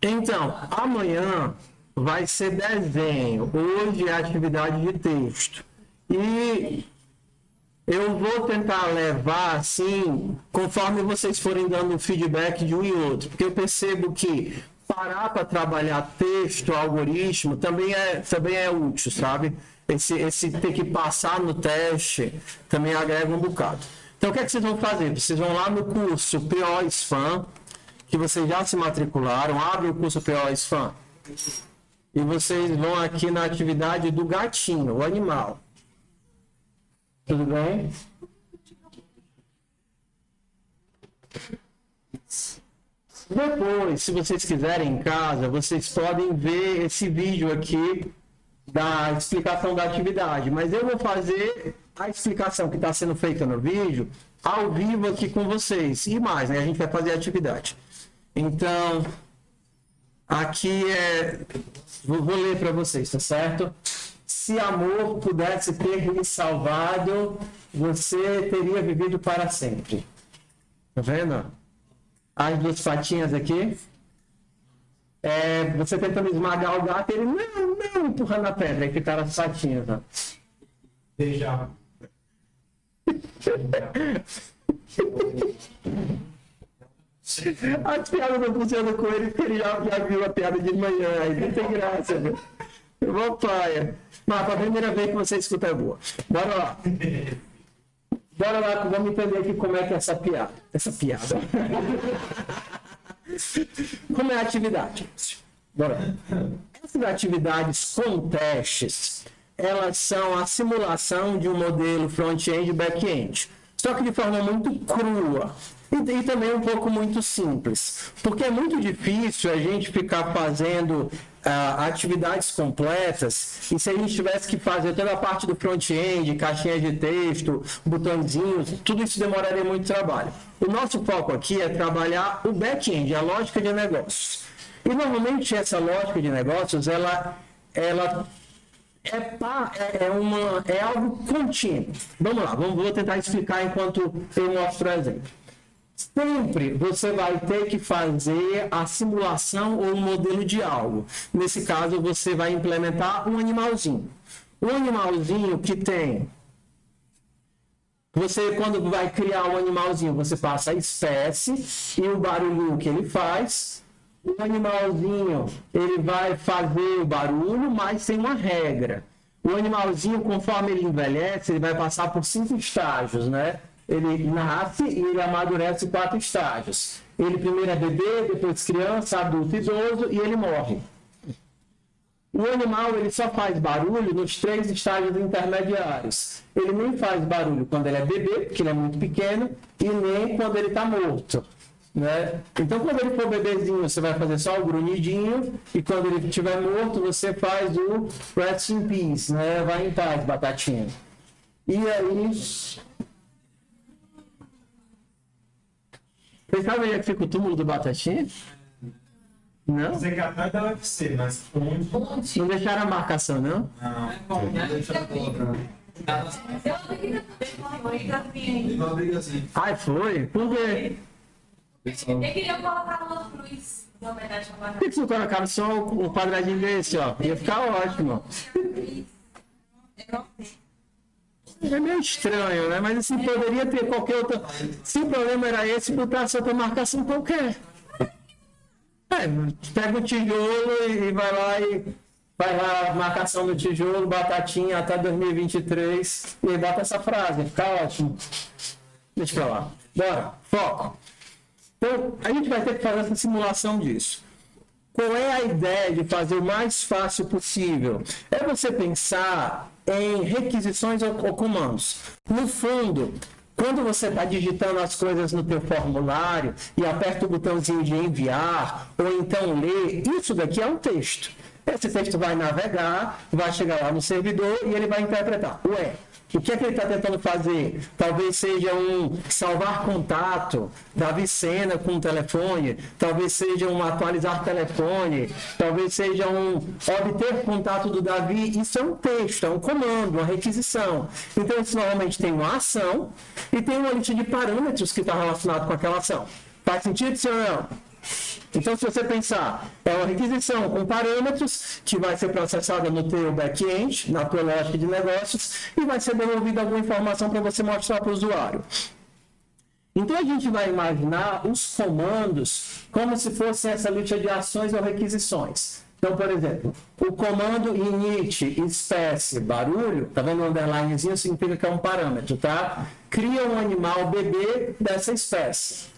Então, amanhã vai ser desenho, hoje é atividade de texto. E eu vou tentar levar assim, conforme vocês forem dando feedback de um e outro, porque eu percebo que parar para trabalhar texto, algoritmo, também é útil, sabe? Esse ter que passar no teste também agrega um bocado. Então, o que é que vocês vão fazer? Vocês vão lá no curso PO SFAM, que vocês já se matricularam, abrem o curso PO SFAM. E vocês vão aqui na atividade do gatinho, o animal. Tudo bem? Depois, se vocês quiserem em casa, vocês podem ver esse vídeo aqui da explicação da atividade. Mas eu vou fazer a explicação que está sendo feita no vídeo ao vivo aqui com vocês. E mais, né? A gente vai fazer a atividade. Então, aqui vou ler para vocês, tá certo? Se amor pudesse ter me salvado, você teria vivido para sempre. Tá vendo? As duas patinhas aqui. Você tentando esmagar o gato, ele não, empurrando a pedra. Aí ficaram as patinhas, ó. Beijava. As piadas não funcionam com ele, porque ele já viu a piada de manhã, aí não tem graça, viu? Eu vou paia. Mas a primeira vez que você escuta é boa. Bora lá. Bora lá, vamos entender aqui como é que é essa piada. Como é a atividade? Bora. Essas atividades com testes, elas são a simulação de um modelo front-end e back-end. Só que de forma muito crua. E também um pouco muito simples. Porque é muito difícil a gente ficar fazendo atividades completas, e se a gente tivesse que fazer toda a parte do front-end, caixinha de texto, botõezinhos, tudo isso demoraria muito trabalho. O nosso foco aqui é trabalhar o back-end, a lógica de negócios. E normalmente essa lógica de negócios, ela é algo contínuo. Vamos lá, vou tentar explicar enquanto eu mostro o exemplo. Sempre você vai ter que fazer a simulação ou um modelo de algo. Nesse caso, você vai implementar um animalzinho. Um animalzinho que tem... Você, quando vai criar um animalzinho, você passa a espécie e o barulho que ele faz. O animalzinho, ele vai fazer o barulho, mas tem uma regra. O animalzinho, conforme ele envelhece, ele vai passar por 5 estágios, né? Ele nasce e ele amadurece 4 estágios. Ele primeiro é bebê, depois criança, adulto, idoso e ele morre. O animal ele só faz barulho nos 3 estágios intermediários. Ele nem faz barulho quando ele é bebê, porque ele é muito pequeno, e nem quando ele está morto. Né? Então, quando ele for bebezinho, você vai fazer só o grunhidinho, e quando ele estiver morto, você faz o rest in peace, né? Vai em paz, batatinha. E aí... Vocês sabem onde é que fica o túmulo do Batatinha? Não? Você que atrás da UFC, mas onde? Não deixaram a marcação, não? Não deixaram a Ai, foi? Por quê? Eu queria colocar uma cruz em homenagem ao Por que vocês não colocaram só um quadradinho desse, ó? Ia ficar ótimo. É meio estranho, né? Mas assim, poderia ter qualquer outra... Se o problema era esse, botasse outra marcação qualquer. Pega o tijolo e vai lá, marcação do tijolo, batatinha até 2023 e bota essa frase, fica ótimo. Deixa pra lá. Bora, foco. Então, a gente vai ter que fazer essa simulação disso. Qual é a ideia de fazer o mais fácil possível? É você pensar em requisições ou comandos. No fundo, quando você está digitando as coisas no teu formulário e aperta o botãozinho de enviar, ou então ler, isso daqui é um texto. Esse texto vai navegar, vai chegar lá no servidor e ele vai interpretar. Ué, O que é que ele está tentando fazer? Talvez seja um salvar contato, Davi Sena com o telefone, talvez seja um atualizar telefone, talvez seja um obter contato do Davi. Isso é um texto, é um comando, uma requisição. Então, isso normalmente tem uma ação e tem uma lista de parâmetros que está relacionado com aquela ação. Faz sentido, sim ou não? Então, se você pensar, é uma requisição com parâmetros que vai ser processada no teu back-end, na tua lógica de negócios, e vai ser devolvida alguma informação para você mostrar para o usuário. Então, a gente vai imaginar os comandos como se fossem essa lista de ações ou requisições. Então, por exemplo, o comando init espécie barulho, tá vendo o underlinezinho? Significa que é um parâmetro, tá? Cria um animal bebê dessa espécie.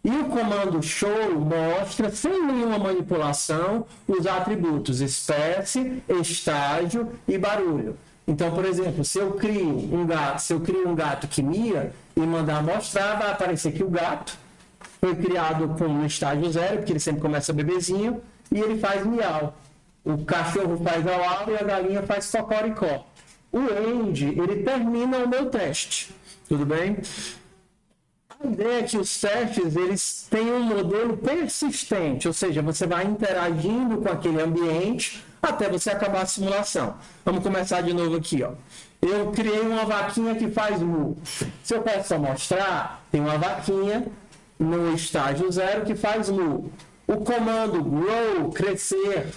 E o comando show mostra, sem nenhuma manipulação, os atributos espécie, estágio e barulho. Então, por exemplo, se eu crio um gato que mia e mandar mostrar, vai aparecer que o gato foi criado com um estágio 0, porque ele sempre começa bebezinho, e ele faz miau. O cachorro faz au-au e a galinha faz cocoricó. O end, ele termina o meu teste. Tudo bem? A ideia é que os testes, eles têm um modelo persistente, ou seja, você vai interagindo com aquele ambiente até você acabar a simulação. Vamos começar de novo aqui, ó. Eu criei uma vaquinha que faz mu. Se eu peço a mostrar, tem uma vaquinha no estágio 0 que faz mu. O comando grow, crescer,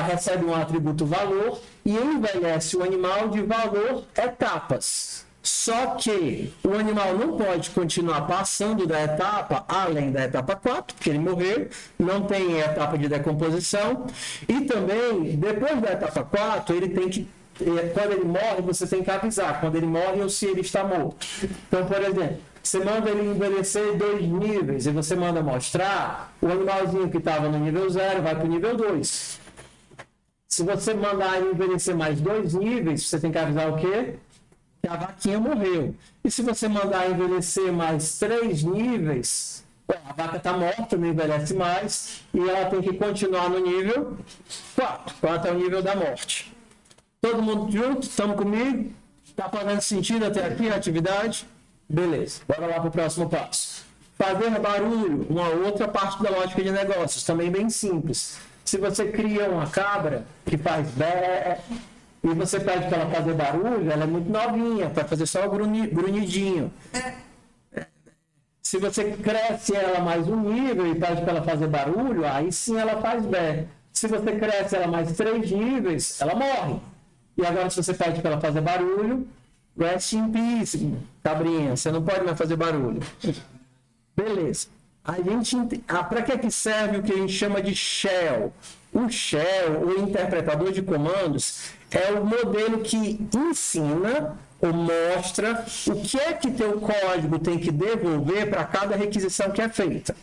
recebe um atributo valor e envelhece o animal de valor etapas. Só que o animal não pode continuar passando da etapa além da etapa 4, porque ele morreu, não tem etapa de decomposição. E também, depois da etapa 4, ele tem que, quando ele morre, você tem que avisar quando ele morre ou se ele está morto. Então, por exemplo, você manda ele envelhecer 2 níveis e você manda mostrar, o animalzinho que estava no nível 0 vai para o nível 2. Se você mandar ele envelhecer mais 2 níveis, você tem que avisar o quê? Que a vaquinha morreu. E se você mandar envelhecer mais 3 níveis, a vaca está morta, não envelhece mais, e ela tem que continuar no nível 4. 4 é o nível da morte. Todo mundo junto? Estamos comigo? Está fazendo sentido até aqui a atividade? Beleza. Bora lá para o próximo passo. Fazer barulho, uma outra parte da lógica de negócios, também bem simples. Se você cria uma cabra que faz bé, e você pede para ela fazer barulho, ela é muito novinha, para fazer só o grunhidinho. Se você cresce ela mais um nível e pede para ela fazer barulho, aí sim ela faz bé. Se você cresce ela mais 3 níveis, ela morre. E agora, se você pede para ela fazer barulho, rest in peace, cabrinha, você não pode mais fazer barulho. Beleza. Para que serve o que a gente chama de shell? O shell, o interpretador de comandos, é o modelo que ensina ou mostra o que é que teu código tem que devolver para cada requisição que é feita.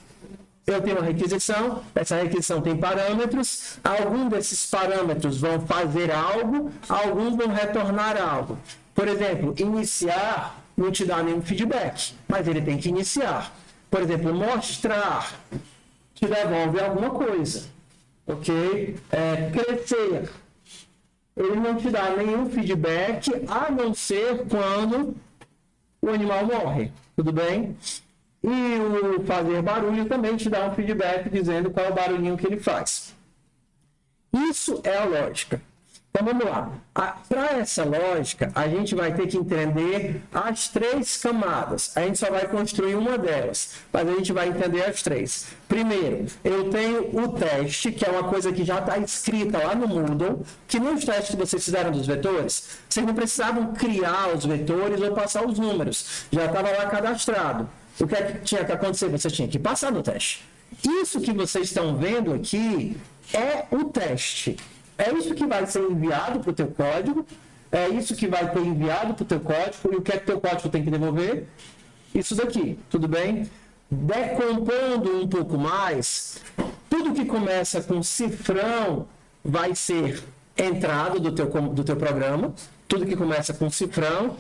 Eu tenho uma requisição, essa requisição tem parâmetros, alguns desses parâmetros vão fazer algo, alguns vão retornar algo. Por exemplo, iniciar não te dá nenhum feedback, mas ele tem que iniciar. Por exemplo, mostrar te devolve alguma coisa. Ok? Crescer. Ele não te dá nenhum feedback, a não ser quando o animal morre. Tudo bem? E o fazer barulho também te dá um feedback dizendo qual é o barulhinho que ele faz. Isso é a lógica. Então vamos lá. Para essa lógica, a gente vai ter que entender as 3 camadas. A gente só vai construir uma delas, mas a gente vai entender as 3. Primeiro, eu tenho o teste, que é uma coisa que já está escrita lá no Moodle, que nos testes que vocês fizeram dos vetores, vocês não precisavam criar os vetores ou passar os números. Já estava lá cadastrado. O que é que tinha que acontecer? Você tinha que passar no teste. Isso que vocês estão vendo aqui é o teste. É isso que vai ser enviado para o teu código, é isso que vai ter enviado para o teu código, e o que é que o teu código tem que devolver? Isso daqui, tudo bem? Decompondo um pouco mais, tudo que começa com cifrão vai ser entrada do teu programa, tudo que começa com cifrão,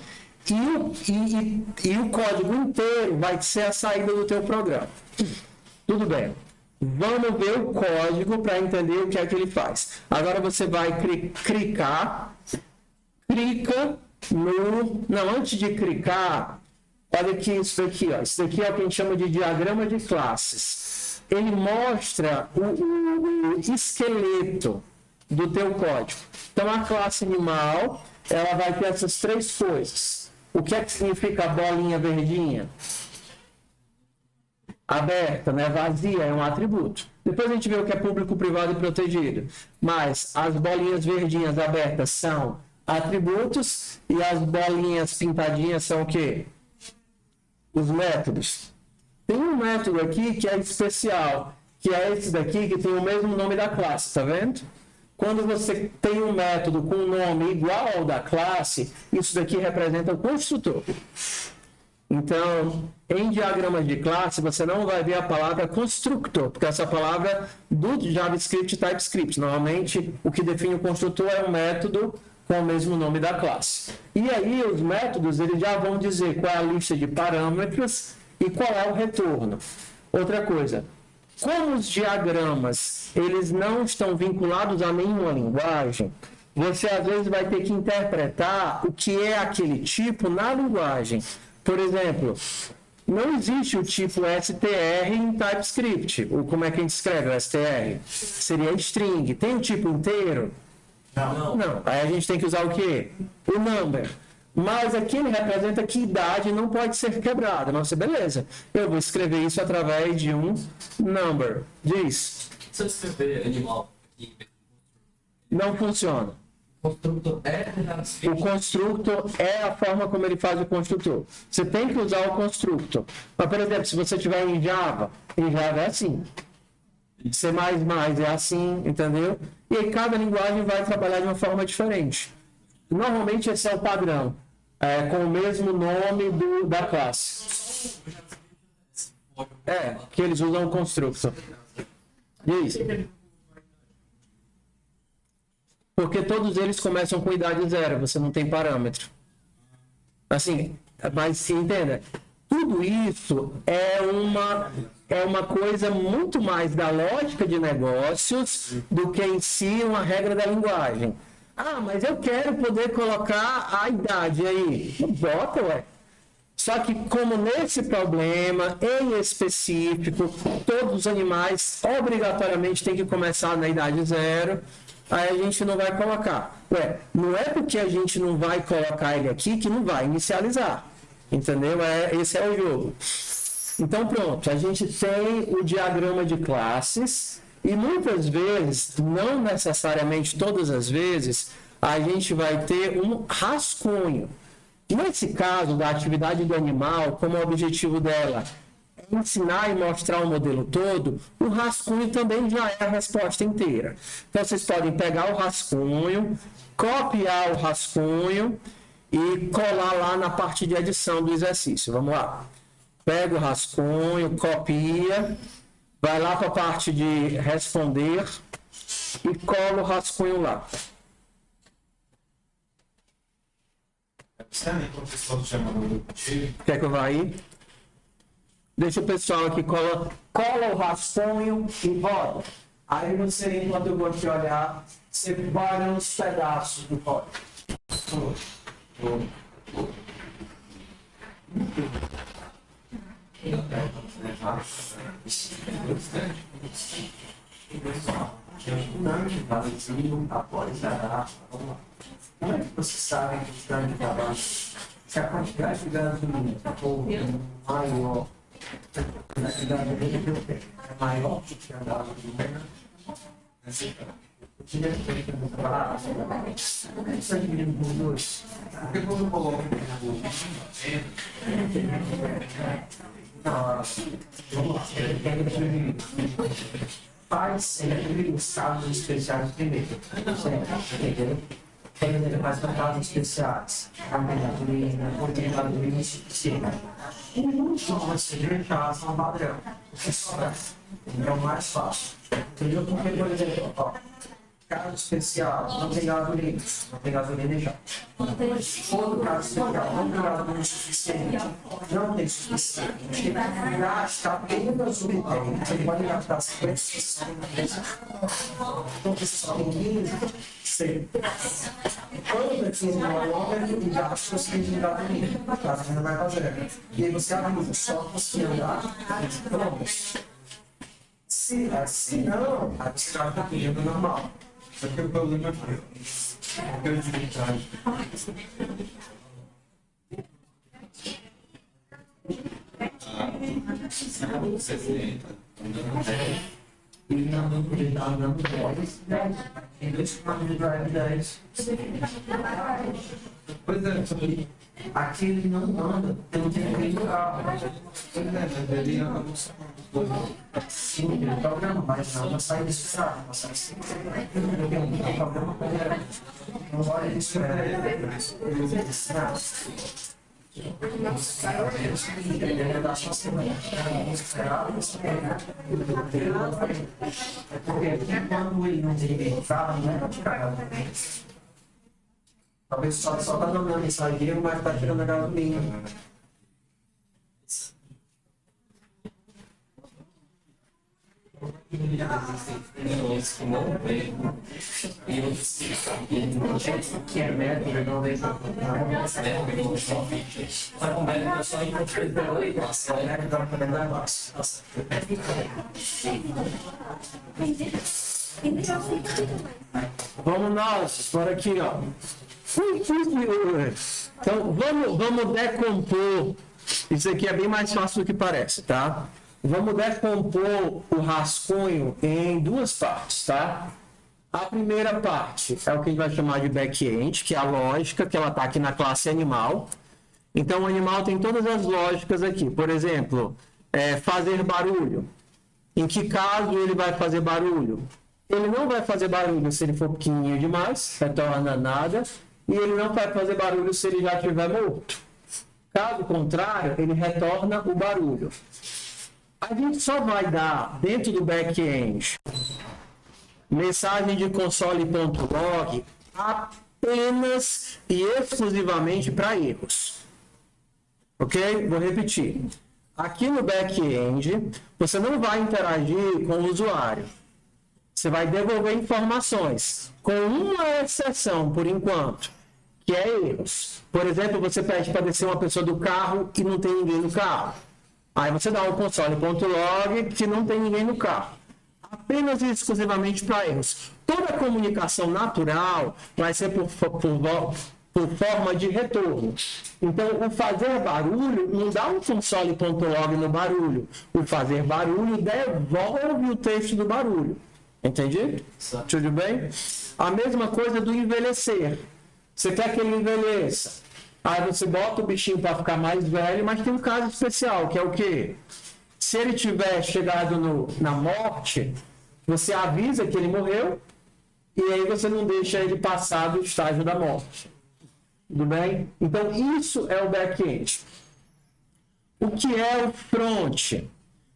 e o código inteiro vai ser a saída do teu programa. Tudo bem. Vamos ver o código para entender o que é que ele faz. Agora você vai clica Não, antes de clicar, olha aqui isso daqui, ó. Isso daqui é o que a gente chama de diagrama de classes. Ele mostra o esqueleto do teu código. Então, a classe animal, ela vai ter essas três coisas. O que é que significa a bolinha verdinha? Aberta, né? Vazia, é um atributo. Depois a gente vê o que é público, privado e protegido. Mas as bolinhas verdinhas abertas são atributos e as bolinhas pintadinhas são o quê? Os métodos. Tem um método aqui que é especial, que é esse daqui que tem o mesmo nome da classe, tá vendo? Quando você tem um método com um nome igual ao da classe, isso daqui representa o construtor. Então, em diagramas de classe, você não vai ver a palavra constructor, porque essa palavra é do JavaScript e TypeScript. Normalmente, o que define o construtor é um método com o mesmo nome da classe. E aí, os métodos, eles já vão dizer qual é a lista de parâmetros e qual é o retorno. Outra coisa, como os diagramas, eles não estão vinculados a nenhuma linguagem, você às vezes vai ter que interpretar o que é aquele tipo na linguagem. Por exemplo, não existe o tipo str em TypeScript. Como é que a gente escreve o str? Seria string. Tem o tipo inteiro? Não. Aí a gente tem que usar o quê? O number. Mas aqui ele representa que idade não pode ser quebrada. Nossa, beleza. Eu vou escrever isso através de um number. Diz. Se eu escrever animal aqui, Não funciona. construtor O constructor é a forma como ele faz o construtor. Você tem que usar o constructor. Mas, por exemplo, se você tiver em Java é assim. C++ é assim, entendeu? E aí cada linguagem vai trabalhar de uma forma diferente. Normalmente esse é o padrão, com o mesmo nome da classe. Que eles usam o constructor. Isso. Porque todos eles começam com idade zero, você não tem parâmetro. Assim, mas se entenda, tudo isso é uma coisa muito mais da lógica de negócios do que em si uma regra da linguagem. Ah, mas eu quero poder colocar a idade aí. Bota, ué. Só que como nesse problema, em específico, todos os animais obrigatoriamente têm que começar na idade zero, aí a gente não vai colocar. Ué, não é porque a gente não vai colocar ele aqui que não vai inicializar. Entendeu? Esse é o jogo. Então pronto, a gente tem o diagrama de classes e muitas vezes, não necessariamente todas as vezes, a gente vai ter um rascunho. Nesse caso da atividade do animal, como o objetivo dela é ensinar e mostrar o modelo todo, o rascunho também já é a resposta inteira. Então vocês podem pegar o rascunho, copiar o rascunho e colar lá na parte de edição do exercício. Vamos lá. Pega o rascunho, copia, vai lá para a parte de responder e cola o rascunho lá. Quer que eu vá aí? Deixa o pessoal aqui, cola o rascunho e roda. Aí você, enquanto eu vou aqui olhar, separa os pedaços do código. Como é que vocês sabem que o dano de trabalho, se a quantidade de gasolina for maior, a quantidade de gasolina é maior do que a gasolina, eu tinha que falar, isso é dividido por dois. Porque quando eu coloco vamos lá, faz sempre os casos especiais primeiro. Entendeu? Ele faz para casos especiais. A gasolina, insuficiente. E no último você deixar só um padrão. O que sobra é o mais fácil. Entendeu? Porque, por exemplo, Caso especial, não tem gasolina. Não tem gasolina já. Outro caso especial, não tem gasolina suficiente. Não tem suficiente. Gasta apenas o que tem. Você pode gastar 50. Então, você só tem 15. Sei. Quando é 15 quilômetros, o gasto é 15 de gasolina. A gasolina vai fazer. E aí você avisa, só você andar. Pronto. Se não, aí você gasta dinheiro normal. Só que o problema é que eu digo, Ele não está dando 10. Tem 2 km de drive 10. pois é, Aqui ele não anda, não tem aquele carro. mas ele anda no Sim, ele programa, mas não sai desesperado. Não sai assim. Ele programa com ele. Não vai desesperar. Ele é da sua semana. É porque quando ele não tem carro, não é de carro. Talvez só tá dando a mensagem, mas tá tirando a gasolina. Que é método, não deixa. Mas com médico eu só encontrei pela equação. É método da pandemia. Vamos nós, por aqui, ó. Então, vamos decompor. Isso aqui é bem mais fácil do que parece, tá? Vamos decompor o rascunho em 2 partes, tá? A primeira parte é o que a gente vai chamar de back-end, que é a lógica, que ela está aqui na classe animal. Então, o animal tem todas as lógicas aqui. Por exemplo, fazer barulho. Em que caso ele vai fazer barulho? Ele não vai fazer barulho se ele for pequenininho demais, retorna nada. E ele não vai fazer barulho se ele já estiver morto. Caso contrário, ele retorna o barulho. A gente só vai dar, dentro do back-end, mensagem de console.log apenas e exclusivamente para erros. Ok? Vou repetir. Aqui no back-end, você não vai interagir com o usuário. Você vai devolver informações, com uma exceção, por enquanto, que é erros. Por exemplo, você pede para descer uma pessoa do carro e não tem ninguém no carro. Aí você dá um console.log que não tem ninguém no carro. Apenas e exclusivamente para erros. Toda comunicação natural vai ser por forma de retorno. Então, o fazer barulho não dá um console.log no barulho. O fazer barulho devolve o texto do barulho. Entendi? Tudo bem? A mesma coisa do envelhecer. Você quer que ele envelheça. Aí você bota o bichinho para ficar mais velho, mas tem um caso especial, que é o quê? Se ele tiver chegado na morte, você avisa que ele morreu, e aí você não deixa ele passar do estágio da morte. Tudo bem? Então, isso é o back-end. O que é o front?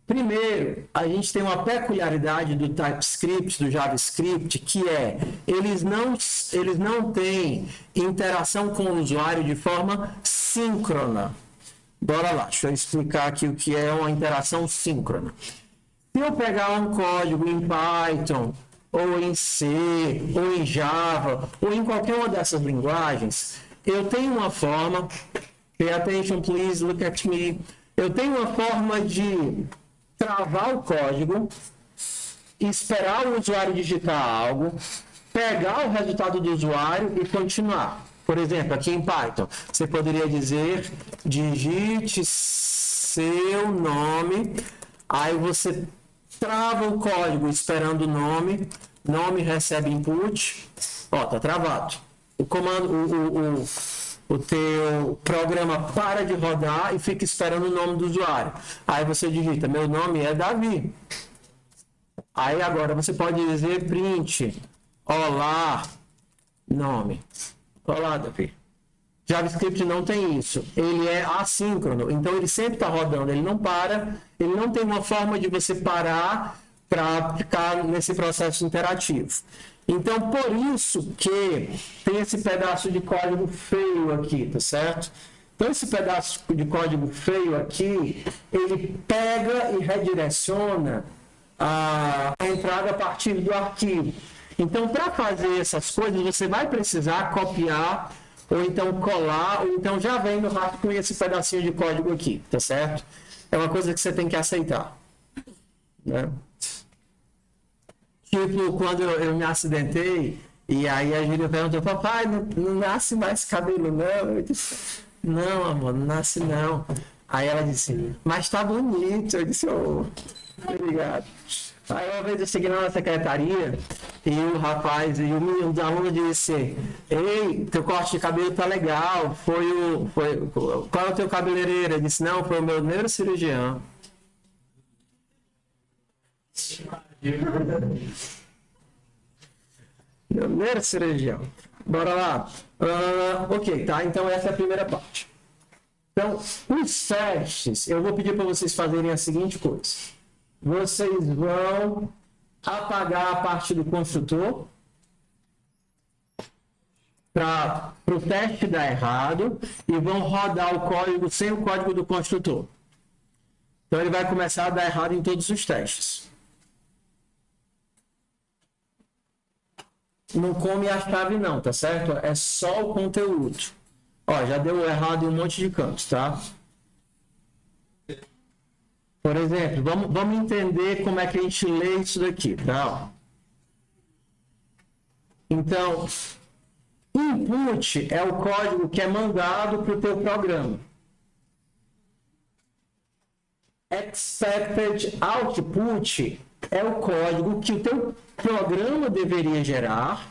Primeiro, a gente tem uma peculiaridade do TypeScript, do JavaScript, que é, eles não têm interação com o usuário de forma síncrona. Bora lá, deixa eu explicar aqui o que é uma interação síncrona. Se eu pegar um código em Python, ou em C, ou em Java, ou em qualquer uma dessas linguagens, eu tenho uma forma, pay attention please, look at me, eu tenho uma forma de travar o código, esperar o usuário digitar algo, pegar o resultado do usuário e continuar. Por exemplo, aqui em Python, você poderia dizer, digite seu nome, aí você trava o código esperando o nome recebe input, ó, tá travado. O comando, o teu programa para de rodar e fica esperando o nome do usuário. Aí você digita, meu nome é Davi. Aí agora você pode dizer print, olá, nome. Olá, Davi. JavaScript não tem isso. Ele é assíncrono, então ele sempre está rodando, ele não para, ele não tem uma forma de você parar para ficar nesse processo interativo. Então, por isso que tem esse pedaço de código feio aqui, tá certo? Então, esse pedaço de código feio aqui, ele pega e redireciona a entrada a partir do arquivo. Então, para fazer essas coisas, você vai precisar copiar, ou então colar, ou então já vem no rato com esse pedacinho de código aqui, tá certo? É uma coisa que você tem que aceitar, né? Tipo, quando eu me acidentei, e aí a Júlia perguntou, papai, não nasce mais cabelo, não? Eu disse, não, amor, não nasce não. Aí ela disse, mas tá bonito. Eu disse, obrigado. Aí uma vez eu cheguei lá na secretaria, e o rapaz, e o menino da aluno disse, ei, teu corte de cabelo tá legal, qual é o teu cabeleireiro? Eu disse, não, foi o meu neurocirurgião. Primeiro cirurgião. Bora lá. Ok, tá? Então essa é a primeira parte. Então, os testes, eu vou pedir para vocês fazerem a seguinte coisa. Vocês vão apagar a parte do construtor para o teste dar errado e vão rodar o código sem o código do construtor. Então ele vai começar a dar errado em todos os testes. Não come a chave não, tá certo? É só o conteúdo. Ó, já deu errado em um monte de cantos, tá? Por exemplo, vamos entender como é que a gente lê isso daqui, tá? Então, input é o código que é mandado para o teu programa. Expected output é o código que o teu programa deveria gerar.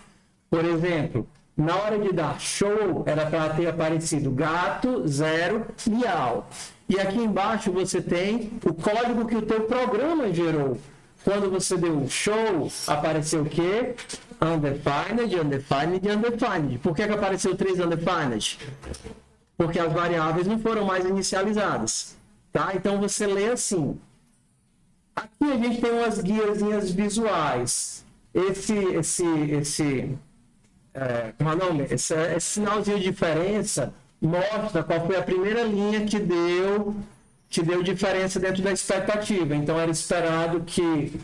Por exemplo, na hora de dar show, era para ter aparecido gato, 0, miau. E aqui embaixo você tem o código que o teu programa gerou. Quando você deu um show, apareceu o quê? Undefined, undefined, undefined. Por que apareceu 3 undefined? Porque as variáveis não foram mais inicializadas. Tá? Então você lê assim. Aqui a gente tem umas guiazinhas visuais. Como é o nome? Esse sinalzinho de diferença mostra qual foi a primeira linha que deu diferença dentro da expectativa. Então era esperado que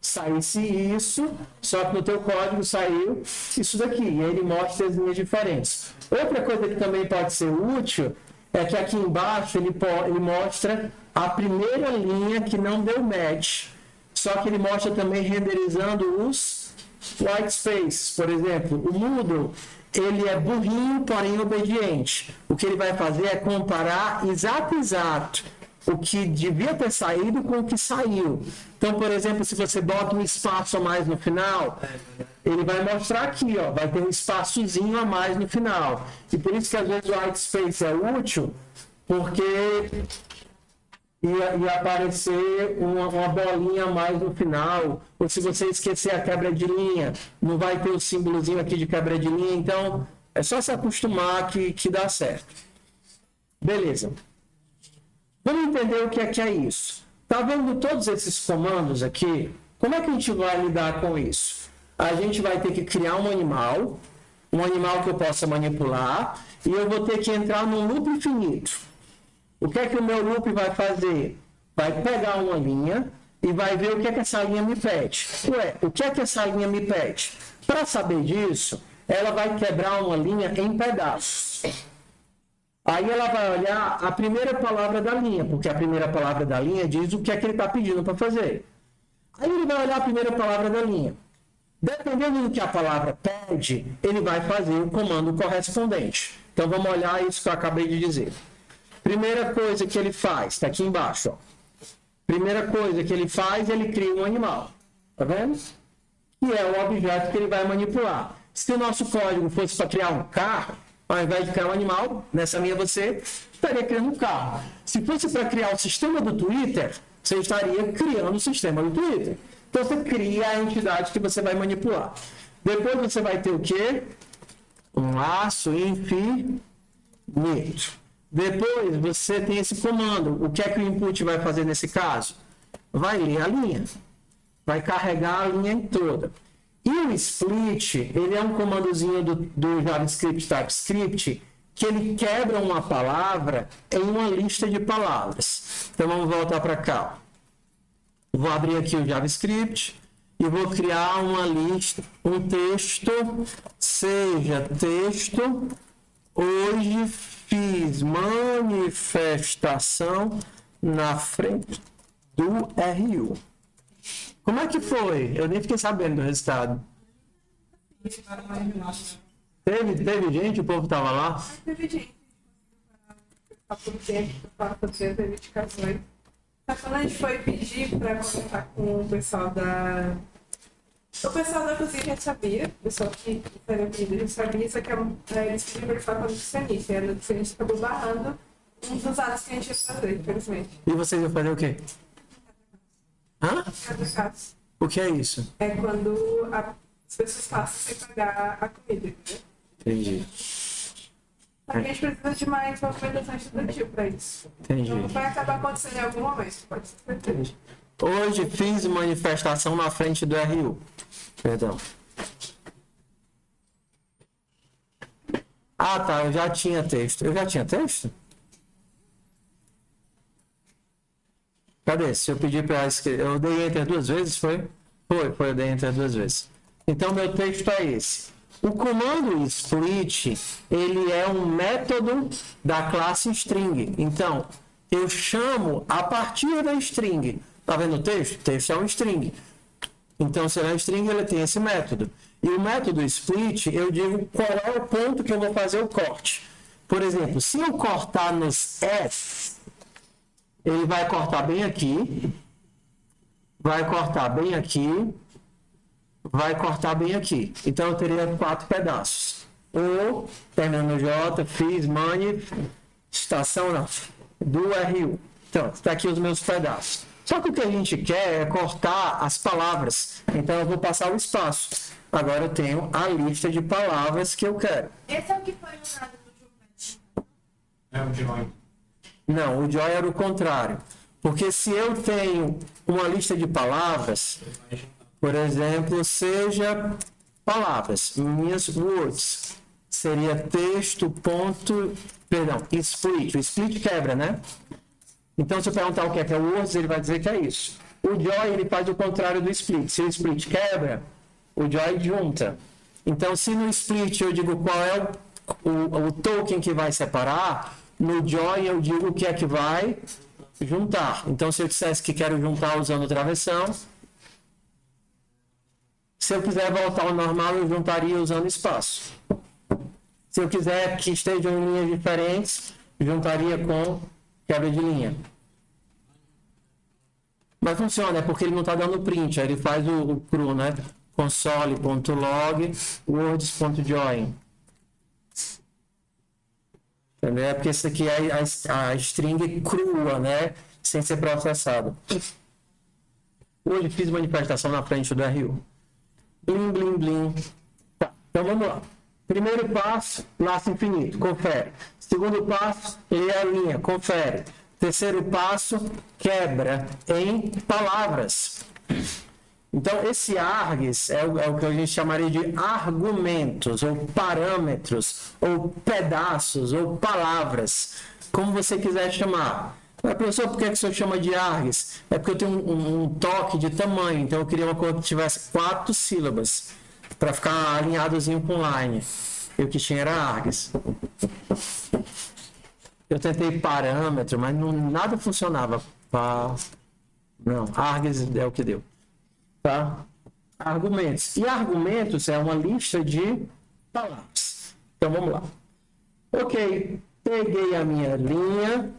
saísse isso, só que no teu código saiu isso daqui. E aí ele mostra as linhas diferentes. Outra coisa que também pode ser útil é que aqui embaixo ele mostra a primeira linha que não deu match. Só que ele mostra também renderizando os white spaces. Por exemplo, o Moodle, ele é burrinho, porém obediente. O que ele vai fazer é comparar exato o que devia ter saído com o que saiu. Então, por exemplo, se você bota um espaço a mais no final, ele vai mostrar aqui, ó, vai ter um espaçozinho a mais no final. E por isso que às vezes o white space é útil, porque ia aparecer uma bolinha a mais no final. Ou se você esquecer a quebra de linha, não vai ter o símbolozinho aqui de quebra de linha. Então, é só se acostumar que dá certo. Beleza. Vamos entender o que é isso. Tá vendo todos esses comandos aqui? Como é que a gente vai lidar com isso? A gente vai ter que criar um animal que eu possa manipular, e eu vou ter que entrar num loop infinito. O que é que o meu loop vai fazer? Vai pegar uma linha e vai ver o que é que essa linha me pede. Ué, o que é que essa linha me pede? Para saber disso, ela vai quebrar uma linha em pedaços. Aí ela vai olhar a primeira palavra da linha, porque a primeira palavra da linha diz o que é que ele está pedindo para fazer. Aí ele vai olhar a primeira palavra da linha. Dependendo do que a palavra pede, ele vai fazer o comando correspondente. Então vamos olhar isso que eu acabei de dizer. Primeira coisa que ele faz, está aqui embaixo. Ó. Primeira coisa que ele faz, ele cria um animal. Tá vendo? Que é o objeto que ele vai manipular. Se o nosso código fosse para criar um carro, ao invés de criar um animal, nessa linha você estaria criando um carro. Se fosse para criar o sistema do Twitter, você estaria criando o sistema do Twitter. Então você cria a entidade que você vai manipular. Depois você vai ter o quê? Um laço infinito. Depois você tem esse comando. O que é que o input vai fazer nesse caso? Vai ler a linha. Vai carregar a linha toda. E o split, ele é um comandozinho do JavaScript TypeScript que ele quebra uma palavra em uma lista de palavras. Então vamos voltar para cá. Vou abrir aqui o JavaScript e vou criar uma lista, um texto, seja texto, hoje fiz manifestação na frente do RU. Como é que foi? Eu nem fiquei sabendo do resultado. Teve gente? O povo estava lá? Teve gente. Há pouco tempo, para fazer as verificações. Mas quando a gente foi pedir para conversar com o pessoal da... O pessoal da cozinha já sabia, o pessoal que fazia o pedido já sabia, só que eles pediram para falar com a nutricionista. E a nutricionista acabou barrando um dos atos que a gente ia fazer, infelizmente. E vocês iam fazer o quê? Hã? Cada caso. O que é isso? É quando as pessoas passam sem pagar a comida, entendeu? Entendi. Só que a gente precisa de mais movimentação estudantil para isso. Entendi. Então vai acabar acontecendo em algum momento, pode ser certeza. Hoje fiz manifestação na frente do RU. Perdão. Ah, tá. Eu já tinha texto. Eu já tinha texto? Cadê? Se eu pedir para escrever... Eu dei enter duas vezes, foi? Foi. Eu dei enter duas vezes. Então, meu texto é esse. O comando split, ele é um método da classe string. Então, eu chamo a partir da string. Tá vendo o texto? O texto é um string. Então, se ele é um string, ele tem esse método. E o método split, eu digo qual é o ponto que eu vou fazer o corte. Por exemplo, se eu cortar nos S, ele vai cortar bem aqui, vai cortar bem aqui, vai cortar bem aqui. Então, eu teria 4 pedaços. Ou, terminando J, fiz manifestação do RU. Então, está aqui os meus pedaços. Só que o que a gente quer é cortar as palavras. Então, eu vou passar o espaço. Agora, eu tenho a lista de palavras que eu quero. Esse é o que foi usado no Juventus. É o join. Não, o join era o contrário. Porque se eu tenho uma lista de palavras, por exemplo, seja palavras, minhas words, seria texto, ponto, perdão, split. O split quebra, né? Então, se eu perguntar o que é o words, ele vai dizer que é isso. O join, ele faz o contrário do split. Se o split quebra, o join junta. Então, se no split eu digo qual é o token que vai separar, no join eu digo o que é que vai juntar. Então, se eu dissesse que quero juntar usando travessão, se eu quiser voltar ao normal, eu juntaria usando espaço. Se eu quiser que estejam em linhas diferentes, juntaria com quebra de linha. Mas funciona, é porque ele não está dando print, aí ele faz o cru, né? console.log words.join. Entendeu? É porque isso aqui é a string crua, né? Sem ser processada. Hoje fiz manifestação na frente do RU. Blim, blim, blim. Tá, então vamos lá. Primeiro passo, laço infinito, confere. Segundo passo, lê a linha, confere. Terceiro passo, quebra em palavras. Então, esse args é o que a gente chamaria de argumentos, ou parâmetros, ou pedaços, ou palavras, como você quiser chamar. Mas, professor, por que o senhor chama de args? É porque eu tenho um toque de tamanho, então eu queria uma coisa que tivesse 4 sílabas, para ficar alinhadozinho com line. E o que tinha era args. Eu tentei parâmetro, mas nada funcionava. Não, args é o que deu. Tá? Argumentos. E argumentos é uma lista de palavras. Então vamos lá. Ok, peguei a minha linha,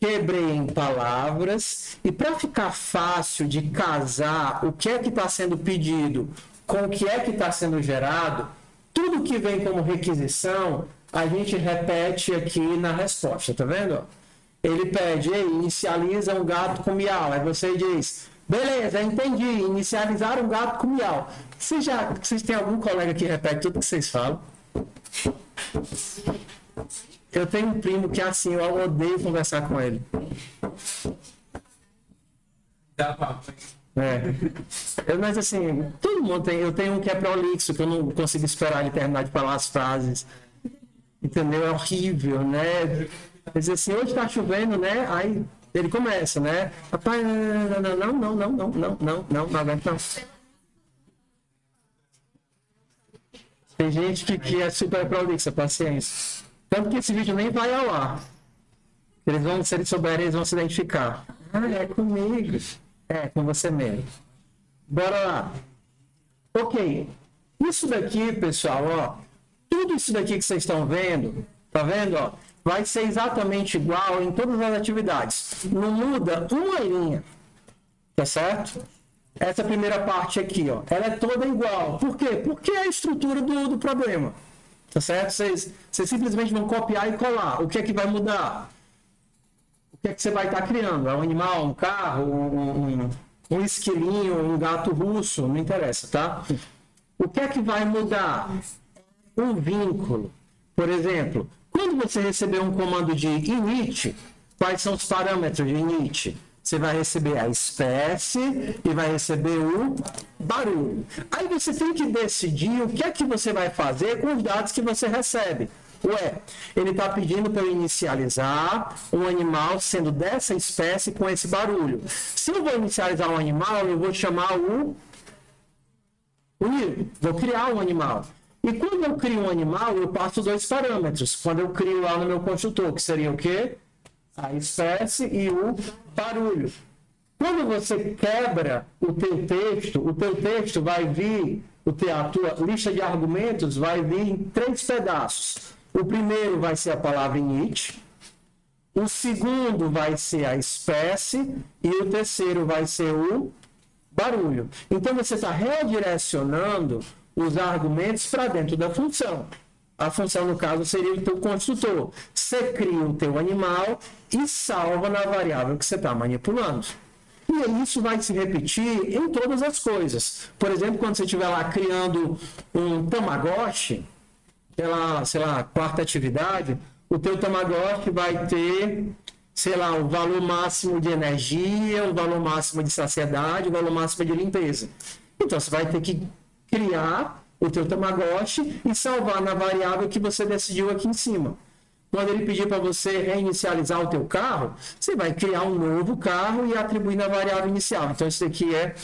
quebrei em palavras, e para ficar fácil de casar o que é que está sendo pedido com o que é que está sendo gerado, tudo que vem como requisição, a gente repete aqui na resposta, tá vendo? Ele pede, inicializa um gato com miau. Aí você diz, beleza, entendi, inicializar um gato com miau. Vocês têm algum colega que repete tudo que vocês falam? Eu tenho um primo que é assim, eu odeio conversar com ele. Dá pra... Mas assim, todo mundo tem. Eu tenho um que é prolixo, que eu não consigo esperar ele terminar de falar as frases. Entendeu? É horrível, né? Quer dizer assim, hoje tá chovendo, né? Aí ele começa, né? Rapaz, não aguenta não. Tem gente que é super prolixa, paciência. Tanto que esse vídeo nem vai ao ar. Eles vão, se eles souberem, eles vão se identificar. É comigo. É, com você mesmo. Bora lá. Ok. Isso daqui, pessoal, ó. Tudo isso daqui que vocês estão vendo, tá vendo, ó? Vai ser exatamente igual em todas as atividades. Não muda uma linha. Tá certo? Essa primeira parte aqui, ó. Ela é toda igual. Por quê? Porque é a estrutura do problema. Tá certo? Vocês simplesmente vão copiar e colar. O que é que vai mudar? O que é que você vai estar criando? É um animal, um carro, um esquilinho, um gato russo, não interessa, tá? O que é que vai mudar? Um vínculo. Por exemplo, quando você receber um comando de init, quais são os parâmetros de init? Você vai receber a espécie e vai receber o barulho. Aí você tem que decidir o que é que você vai fazer com os dados que você recebe. Ué, ele está pedindo para eu inicializar um animal sendo dessa espécie com esse barulho. Se eu vou inicializar um animal, eu vou chamar vou criar um animal. E quando eu crio um animal, eu passo 2 parâmetros. Quando eu crio lá no meu construtor, que seria o quê? A espécie e o barulho. Quando você quebra o teu texto vai vir, a tua lista de argumentos vai vir em 3 pedaços. O primeiro vai ser a palavra init, o segundo vai ser a espécie e o terceiro vai ser o barulho. Então você está redirecionando os argumentos para dentro da função. A função, no caso, seria o teu construtor. Você cria o teu animal e salva na variável que você está manipulando. E isso vai se repetir em todas as coisas. Por exemplo, quando você estiver lá criando um Tamagotchi, sei lá, quarta atividade, o teu Tamagotchi vai ter, sei lá, o valor máximo de energia, o valor máximo de saciedade, o valor máximo de limpeza. Então, você vai ter que criar o teu Tamagotchi e salvar na variável que você decidiu aqui em cima. Quando ele pedir para você reinicializar o teu carro, você vai criar um novo carro e atribuir na variável inicial. Então, isso aqui é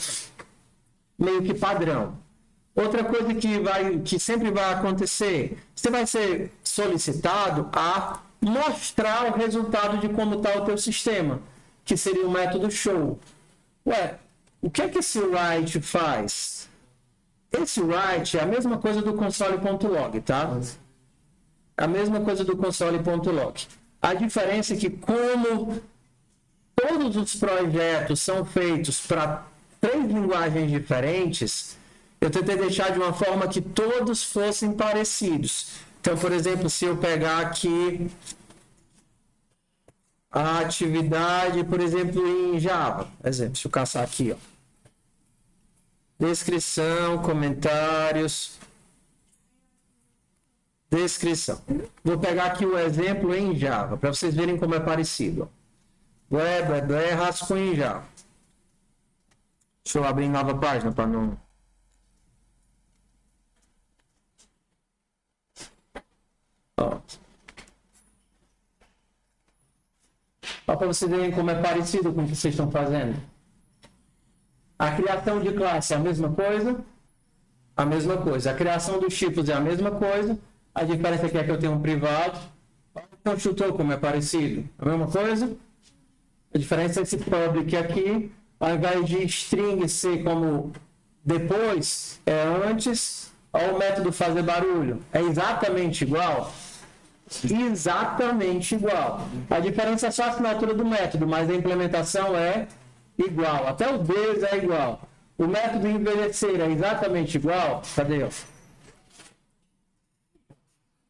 meio que padrão. Outra coisa que sempre vai acontecer, você vai ser solicitado a mostrar o resultado de como está o teu sistema, que seria o método show. Ué, o que é que esse write faz? Esse write é a mesma coisa do console.log, tá? A mesma coisa do console.log. A diferença é que como todos os projetos são feitos para 3 linguagens diferentes, eu tentei deixar de uma forma que todos fossem parecidos. Então, por exemplo, se eu pegar aqui a atividade, por exemplo, em Java. Exemplo, deixa eu caçar aqui, ó. Descrição, comentários. Descrição. Vou pegar aqui o exemplo em Java, para vocês verem como é parecido. Rascunho em Java. Deixa eu abrir nova página para não... Ó, para vocês verem como é parecido com o que vocês estão fazendo. A criação de classe é a mesma coisa? A mesma coisa. A criação dos tipos é a mesma coisa. A diferença aqui é que eu tenho um privado. O construtor, como é parecido? A mesma coisa? A diferença é esse public aqui, ao invés de string ser como depois, é antes. Olha o método fazer barulho. É exatamente igual? Exatamente igual. A diferença é só a assinatura do método, mas a implementação é igual. Até o deles é igual. O método envelhecer é exatamente igual. Cadê?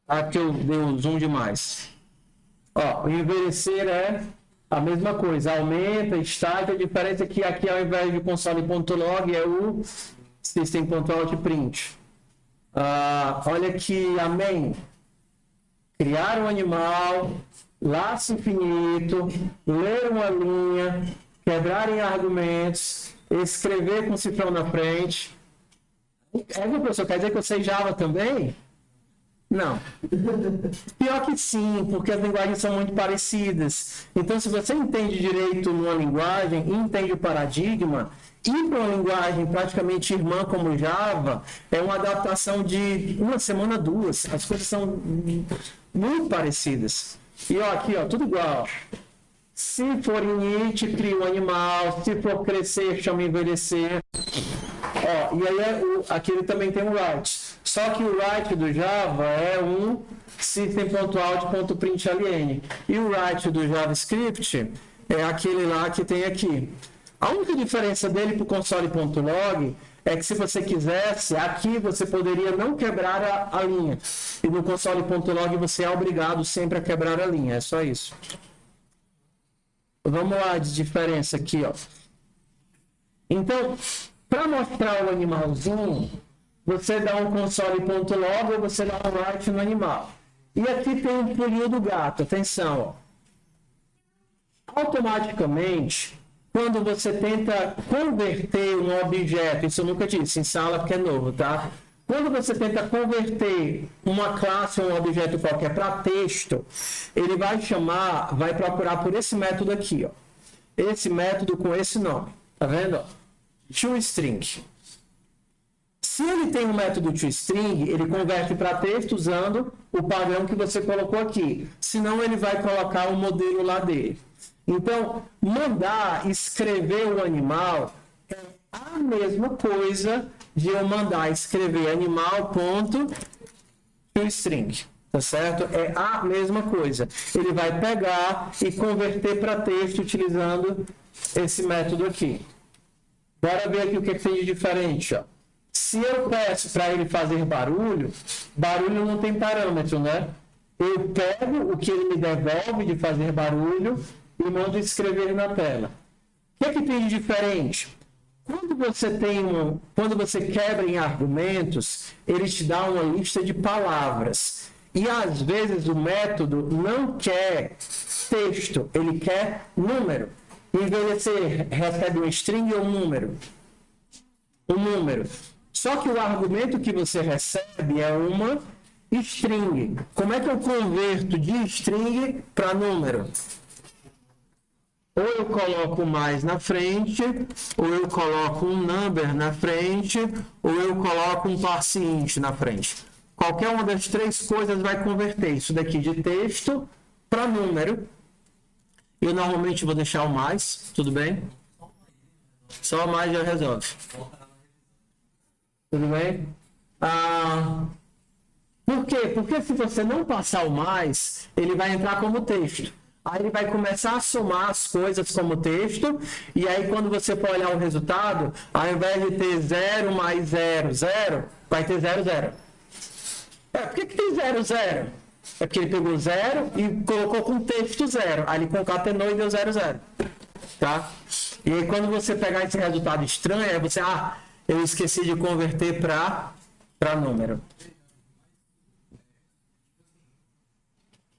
Aqui eu dei um zoom demais. Ó, o envelhecer é a mesma coisa. Aumenta, start. A diferença é que aqui ao invés de console.log é o system.out.print. Olha aqui a main. Criar um animal, laço infinito, ler uma linha, quebrar em argumentos, escrever com cifrão na frente. Meu professor, quer dizer que eu sei Java também? Não. Pior que sim, porque as linguagens são muito parecidas. Então, se você entende direito numa linguagem, entende o paradigma, ir para uma linguagem praticamente irmã como Java, é uma adaptação de uma semana, 2. As coisas são muito parecidas. E ó, aqui, ó, tudo igual. Se for init, cria um animal. Se for crescer, chama envelhecer. Ó, e aí aqui ele também tem um write. Só que o write do Java é um system.out.println. E o write do JavaScript é aquele lá que tem aqui. A única diferença dele para o console.log é que se você quisesse, aqui você poderia não quebrar a linha. E no console.log você é obrigado sempre a quebrar a linha. É só isso. Vamos lá de diferença aqui, ó. Então, para mostrar o animalzinho, você dá um console.log ou você dá um write no animal. E aqui tem um pulinho do gato. Atenção, ó. Automaticamente, quando você tenta converter um objeto, isso eu nunca disse, em sala porque é novo, tá? Quando você tenta converter uma classe ou um objeto qualquer para texto, ele vai procurar por esse método aqui, ó. Esse método com esse nome, tá vendo? ToString. Se ele tem um método ToString, ele converte para texto usando o padrão que você colocou aqui. Senão ele vai colocar o modelo lá dele. Então, mandar escrever o animal é a mesma coisa de eu mandar escrever animal.toString, tá certo? É a mesma coisa. Ele vai pegar e converter para texto utilizando esse método aqui. Bora ver aqui o que tem de diferente, ó. Se eu peço para ele fazer barulho, barulho não tem parâmetro, né? Eu pego o que ele me devolve de fazer barulho e mando escrever na tela. O que é que tem de diferente? Quando você quebra em argumentos, ele te dá uma lista de palavras. E às vezes o método não quer texto, ele quer número. Envelhecer recebe um string ou um número? Um número. Só que o argumento que você recebe é uma string. Como é que eu converto de string para número? Ou eu coloco mais na frente, ou eu coloco um number na frente, ou eu coloco um parseInt na frente. Qualquer uma das três coisas vai converter isso daqui de texto para número. Eu normalmente vou deixar o mais, tudo bem? Só o mais já resolve. Tudo bem? Por quê? Porque se você não passar o mais, ele vai entrar como texto. Aí ele vai começar a somar as coisas como texto, e aí quando você for olhar o resultado, ao invés de ter 0 mais 0, 0, vai ter 0, 0. Por que tem 0, 0? É porque ele pegou 0 e colocou com texto 0. Aí ele concatenou e deu 0, 0. Tá? E aí quando você pegar esse resultado estranho, aí você, eu esqueci de converter para número.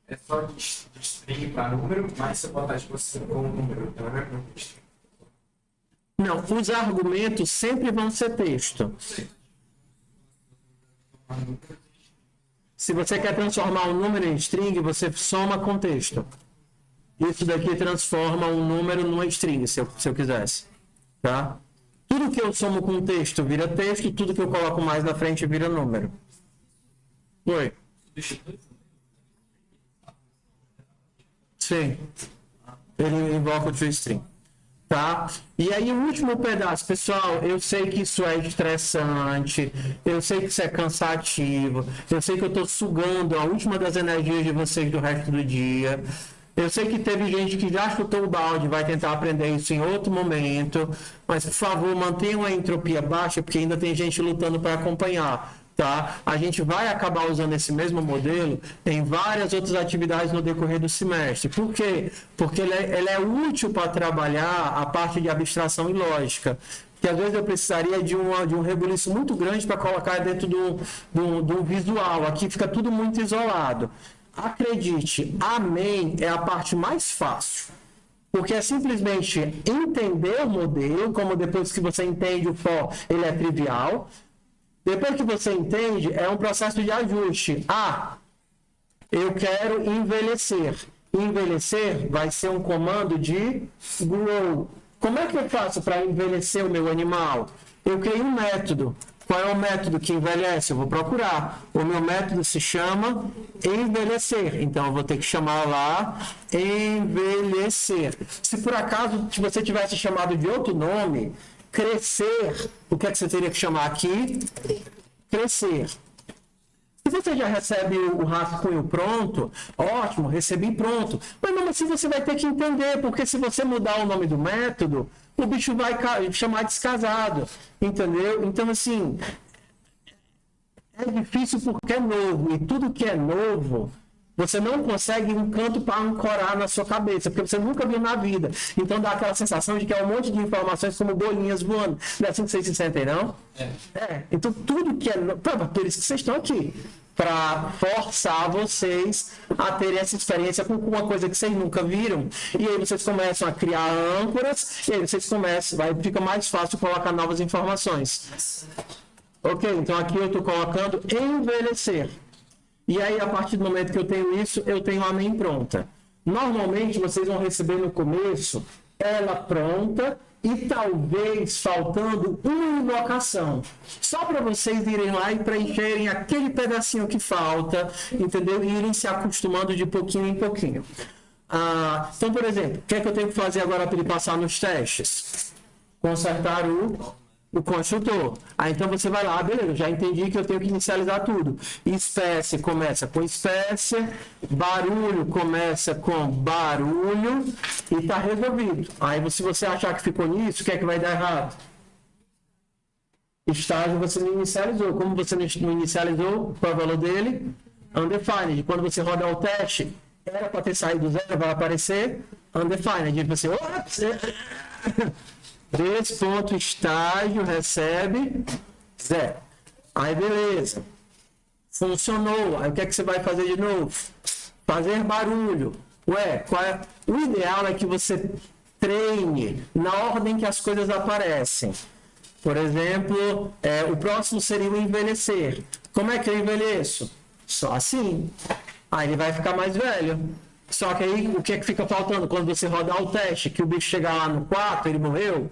É só de string para número, mas você botar tipo assim com um número, então não é com texto. Não, os argumentos sempre vão ser texto. Se você quer transformar um número em string, você soma com texto. Isso daqui transforma um número numa string, se eu quisesse. Tá? Tudo que eu somo com texto vira texto, tudo que eu coloco mais na frente vira número. Oi. Sim. Ele invoca o ToString. Tá? E aí o último pedaço, pessoal, eu sei que isso é estressante, eu sei que isso é cansativo, eu sei que eu estou sugando a última das energias de vocês do resto do dia. Eu sei que teve gente que já chutou o balde, vai tentar aprender isso em outro momento, mas por favor, mantenham a entropia baixa, porque ainda tem gente lutando para acompanhar. Tá? A gente vai acabar usando esse mesmo modelo em várias outras atividades no decorrer do semestre. Por quê? Porque ele é útil para trabalhar a parte de abstração e lógica. Que às vezes eu precisaria de um rebuliço muito grande para colocar dentro do visual. Aqui fica tudo muito isolado. Acredite, a main é a parte mais fácil. Porque é simplesmente entender o modelo, como depois que você entende o for, ele é trivial. Depois que você entende, é um processo de ajuste. Eu quero envelhecer. Envelhecer vai ser um comando de grow. Como é que eu faço para envelhecer o meu animal? Eu criei um método. Qual é o método que envelhece? Eu vou procurar. O meu método se chama envelhecer. Então, eu vou ter que chamar lá envelhecer. Se por acaso você tivesse chamado de outro nome, crescer, o que é que você teria que chamar aqui? Crescer. Se você já recebe o rascunho pronto, ótimo, recebi pronto. Mas mesmo assim você vai ter que entender, porque se você mudar o nome do método, o bicho vai chamar descasado, entendeu? Então, assim, é difícil porque é novo, e tudo que é novo, você não consegue um canto para ancorar na sua cabeça, porque você nunca viu na vida. Então dá aquela sensação de que é um monte de informações como bolinhas voando. Não é assim que vocês se sentem, não? Então tudo que é novo, por isso que vocês estão aqui, para forçar vocês a terem essa experiência com uma coisa que vocês nunca viram. E aí vocês começam a criar âncoras, e aí vocês começam, fica mais fácil colocar novas informações. Ok, então aqui eu estou colocando envelhecer. E aí, a partir do momento que eu tenho isso, eu tenho a amém pronta. Normalmente, vocês vão receber no começo ela pronta e talvez faltando uma invocação. Só para vocês irem lá e preencherem aquele pedacinho que falta, entendeu? E irem se acostumando de pouquinho em pouquinho. Então, por exemplo, o que é que eu tenho que fazer agora para ele passar nos testes? Consertar o construtor. Então você vai lá, beleza, já entendi que eu tenho que inicializar tudo. Espécie começa com espécie, barulho começa com barulho e está resolvido. Aí se você achar que ficou nisso, o que é que vai dar errado? Estágio você não inicializou. Como você não inicializou, qual é o valor dele? Undefined. Quando você rodar o teste, era para ter saído zero, vai aparecer undefined. Você, desse ponto estágio recebe 0. Aí beleza. Funcionou. Aí o que é que você vai fazer de novo? Fazer barulho. O ideal é que você treine na ordem que as coisas aparecem. Por exemplo, o próximo seria o envelhecer. Como é que eu envelheço? Só assim. Aí ele vai ficar mais velho. Só que aí, o que é que fica faltando? Quando você rodar o teste, que o bicho chegar lá no 4, ele morreu?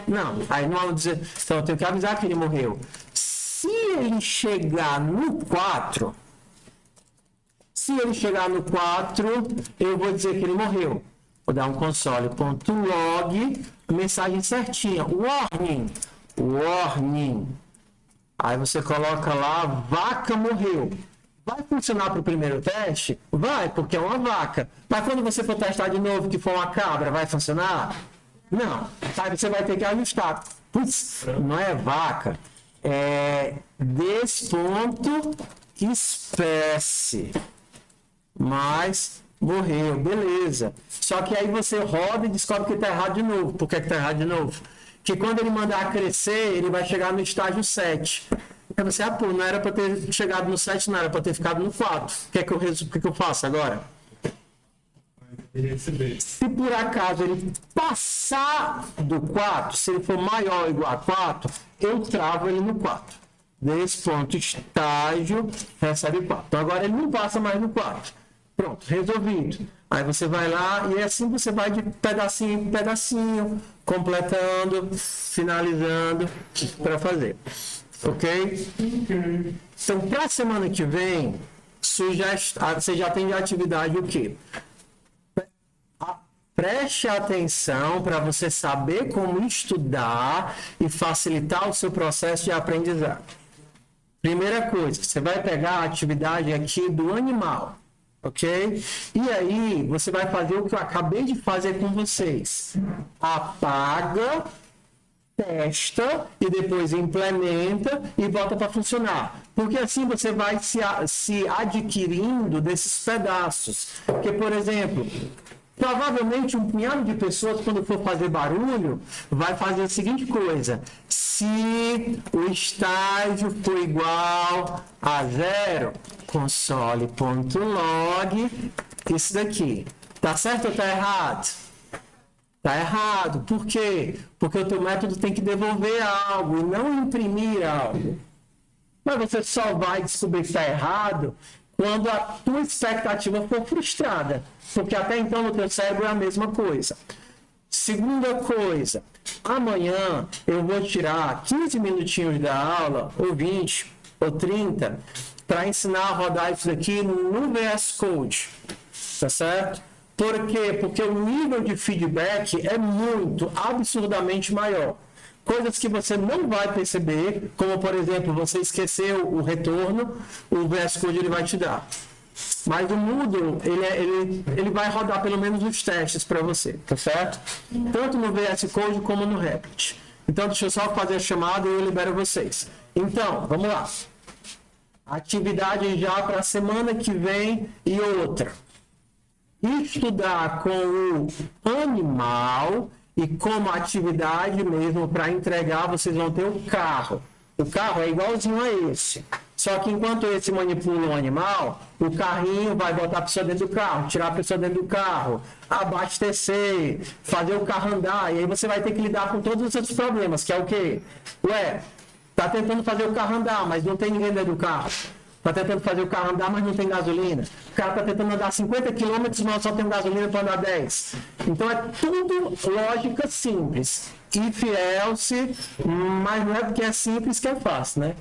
Não, aí não vamos dizer... Então, eu tenho que avisar que ele morreu. Se ele chegar no 4... eu vou dizer que ele morreu. Vou dar um console.log, mensagem certinha. Warning. Aí você coloca lá, vaca morreu. Vai funcionar para o primeiro teste? Vai, porque é uma vaca. Mas quando você for testar de novo, que for uma cabra, vai funcionar? Não. Aí você vai ter que ajustar. Putz, não é vaca. É espécie. Mas morreu, beleza. Só que aí você roda e descobre que está errado de novo. Por que está errado de novo? Porque quando ele mandar crescer, ele vai chegar no estágio 7. Aí você, não era para ter chegado no 7, não era para ter ficado no 4. O que é que eu faço agora? Se por acaso ele passar do 4, se ele for maior ou igual a 4, eu travo ele no 4. Desse ponto, estágio, recebe 4. Então agora ele não passa mais no 4. Pronto, resolvido. Aí você vai lá e assim você vai de pedacinho em pedacinho, completando, finalizando para fazer. Ok? Então, para a semana que vem, você já tem de atividade o quê? Preste atenção para você saber como estudar e facilitar o seu processo de aprendizado. Primeira coisa, você vai pegar a atividade aqui do animal, ok? E aí, você vai fazer o que eu acabei de fazer com vocês. Apaga, testa e depois implementa e bota para funcionar. Porque assim você vai se adquirindo desses pedaços. Porque, por exemplo, provavelmente um punhado de pessoas, quando for fazer barulho, vai fazer a seguinte coisa. Se o estágio for igual a 0, console.log, isso daqui. Tá certo ou tá errado? Tá errado. Por quê? Porque o teu método tem que devolver algo e não imprimir algo. Mas você só vai descobrir que está errado quando a tua expectativa for frustrada. Porque até então no teu cérebro é a mesma coisa. Segunda coisa, amanhã eu vou tirar 15 minutinhos da aula, ou 20, ou 30, para ensinar a rodar isso daqui no VS Code. Tá certo? Por quê? Porque o nível de feedback é muito, absurdamente maior. Coisas que você não vai perceber, como por exemplo, você esqueceu o retorno, o VS Code ele vai te dar. Mas o Moodle, ele vai rodar pelo menos os testes para você, tá certo? Tanto no VS Code como no Replit. Então, deixa eu só fazer a chamada e eu libero vocês. Então, vamos lá. Atividade já para a semana que vem e outra. Estudar com o animal e como atividade mesmo para entregar, vocês vão ter o carro. O carro é igualzinho a esse. Só que enquanto esse manipula o animal, o carrinho vai botar a pessoa dentro do carro, tirar a pessoa dentro do carro, abastecer, fazer o carro andar. E aí você vai ter que lidar com todos os outros problemas, que é o quê? Ué, tá tentando fazer o carro andar, mas não tem ninguém dentro do carro. Tá tentando fazer o carro andar, mas não tem gasolina. O cara tá tentando andar 50 km, mas só tem gasolina para andar 10. Então é tudo lógica simples. If, else, mas não é porque é simples que é fácil, né?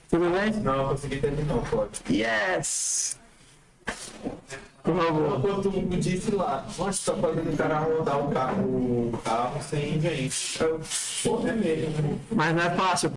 Tudo bem? Não, eu consegui terminar o código. Yes! Por favor. Quando tu disse lá, nossa, tá fazendo o cara rodar o carro sem gente. Porra, é mesmo. Mas não é fácil,